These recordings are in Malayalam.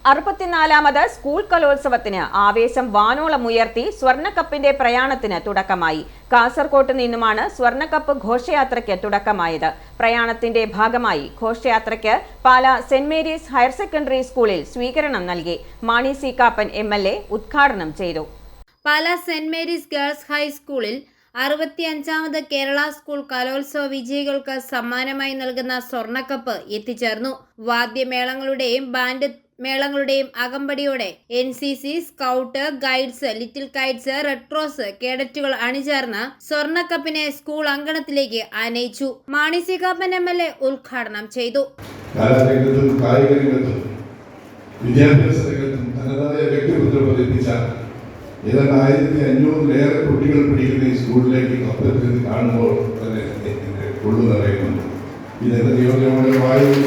64ാമത് സ്കൂൾ കലോത്സവത്തിന് ആവേശം വാനോളമുയർത്തി സ്വർണ്ണക്കപ്പിന്റെ പ്രയാണത്തിന് തുടക്കമായി. കാസർകോട്ട് നിന്നുമാണ് സ്വർണ്ണക്കപ്പ് ഘോഷയാത്രയ്ക്ക് തുടക്കമായത്. പ്രയാണത്തിന്റെ ഭാഗമായി ഘോഷയാത്രയ്ക്ക് Pala Saint Mary's higher secondary സ്കൂളിൽ സ്വീകരണം നൽകി. മാണി സി കാപ്പൻ MLA ഉദ്ഘാടനം ചെയ്തു. പാലാ സെന്റ് മേരീസ് ഗേൾസ് ഹൈസ്കൂളിൽ 65ാമത് കേരള സ്കൂൾ കലോത്സവ വിജയികൾക്ക് സമ്മാനമായി നൽകുന്ന സ്വർണ്ണക്കപ്പ് എത്തിച്ചേർന്നു. വാദ്യമേളങ്ങളുടെയും ബാൻഡ് മേളങ്ങളുടെയും അകമ്പടിയോടെ NCC, scout, guides, little kites, red cross കേഡറ്റുകൾ അണിചേർന്ന് സ്വർണ്ണക്കപ്പിനെ സ്കൂൾ അങ്കണത്തിലേക്ക് ആനയിച്ചു. മാണി സി കാപ്പൻ MLA ഉദ്ഘാടനം ചെയ്തു. ഏതാണ്ട് 1500-ലേറെ കുട്ടികൾ പഠിക്കുന്ന ഈ സ്കൂളിലേക്ക് കപ്പലെത്തി കാണുമ്പോൾ തന്നെ ഉള്ളു നിറയുന്നുണ്ട്. ഇതൊക്കെ ദൈവങ്ങളുടെ വായുവിൽ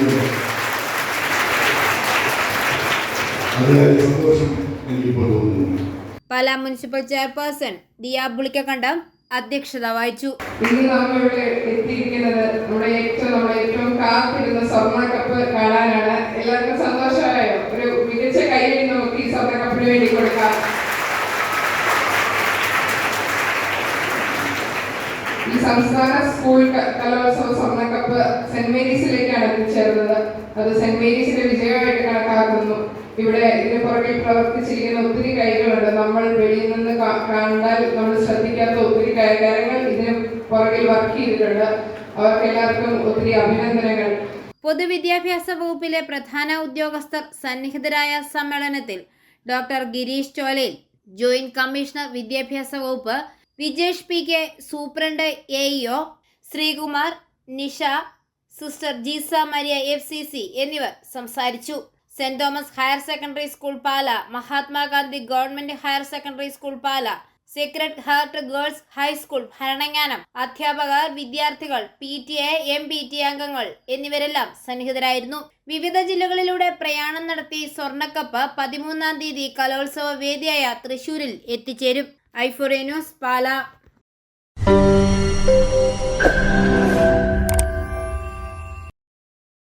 അതിയായ സന്തോഷം എനിക്കിപ്പോൾ തോന്നുന്നു. പാലാ മുനിസിപ്പൽ ചെയർപേഴ്സൺ ദിയ പുളിക്കക്കണ്ടം അധ്യക്ഷത വഹിച്ചു. ഇന്ന് നമ്മളിവിടെ എത്തിയിരിക്കുന്നത് നമ്മുടെ ഏറ്റവും കാത്തിരുന്ന സ്വർണ്ണക്കപ്പ് കാണാനാണ്. എല്ലാവർക്കും സന്തോഷമായോ? ഒരു മികച്ച കൈയ്യടി നമുക്ക് ഈ സ്വർണ്ണക്കപ്പിന് വേണ്ടി കൊടുക്കാം. ഈ സംസ്ഥാന സ്കൂൾ കലോത്സവ സ്വർണ്ണക്കപ്പ് സെന്റ് മേരീസിലേക്കാണ് എത്തിച്ചേർന്നത്. അത് സെന്റ് മേരീസിന്റെ വിജയമായിട്ട് കണക്കാക്കുന്നു. ഇവിടെ ഇതിന് പുറകിൽ പ്രവർത്തിച്ചിരിക്കുന്ന ഒത്തിരി കൈകളുണ്ട്. നമ്മൾ വെളിയിൽ നിന്ന് കണ്ടാൽ നമ്മൾ ശ്രദ്ധിക്കാത്ത ഒത്തിരി കരങ്ങൾ ഇതിന് പുറകിൽ വർക്ക് ചെയ്തിട്ടുണ്ട്. അവർക്ക് എല്ലാവർക്കും ഒത്തിരി അഭിനന്ദനങ്ങൾ. പൊതുവിദ്യാഭ്യാസ വകുപ്പിലെ പ്രധാന ഉദ്യോഗസ്ഥർ സന്നിഹിതരായ സമ്മേളനത്തിൽ doctor Girish Cholayil, joint commissioner വിദ്യാഭ്യാസ വകുപ്പ് Vijesh PK, superintendent AEO Sreekumar, Nisha, sister Jeesa Maria FCC എന്നിവർ സംസാരിച്ചു. Saint Thomas higher secondary school Pala, Mahatma Gandhi government higher secondary school Pala, sacred heart girls high school Bharananganam അധ്യാപകർ, വിദ്യാർത്ഥികൾ, PTA, MPTA അംഗങ്ങൾ എന്നിവരെല്ലാം സന്നിഹിതരായിരുന്നു. വിവിധ ജില്ലകളിലൂടെ പ്രയാണം നടത്തി സ്വർണ്ണക്കപ്പ് 13-ാം തീയതി കലോത്സവ വേദിയായ തൃശൂരിൽ എത്തിച്ചേരും. i4A News, Pala.